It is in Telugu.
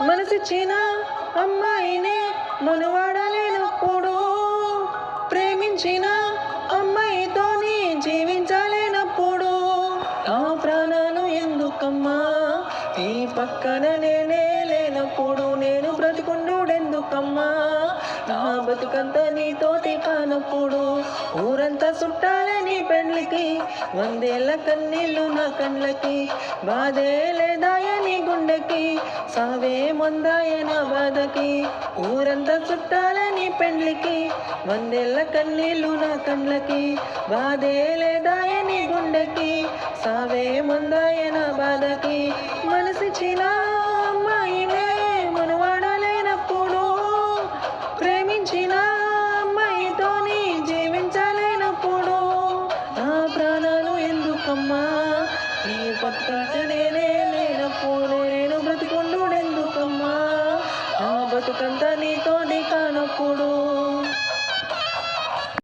మనసిచ్చిన అమ్మాయినే మనువాడలేనప్పుడు, ప్రేమించిన అమ్మాయితోని జీవించలేనప్పుడు, నా ప్రాణాలు ఎందుకమ్మా ఈ పక్కన నేనే లేనప్పుడు, నేను బ్రతికుండుడెందుకమ్మా నా బతుకంతా నీతోటి కానప్పుడు, ఊరంతా చుట్టాలే నీ పెండ్లికి, 100 ఏళ్ల కన్నీళ్ళు నా కండ్లకి, బాధే లేదాయ నీ గుండెకి, సావే మొందాయ నా బాధకి, ఊరంతా చుట్టాలే నీ పెండ్లికి, 100 ఏళ్ల కన్నీళ్ళు నా కండ్లకి, బాధే లేదాయ నీ గుండెకి, సావే మొందాయ నా బాధకి, మనసిచ్చిన అమ్మాయినే మనువాడలేనప్పుడు, ప్రేమించిన అమ్మాయితోని జీవించలేనప్పుడు, నా ప్రాణాలు ఎందుకమ్మా నీ పక్కన నేనే లేనప్పుడు, నేను బ్రతికుండుడెందుకమ్మా నా బతుకంతా నీతోటి కానప్పుడు.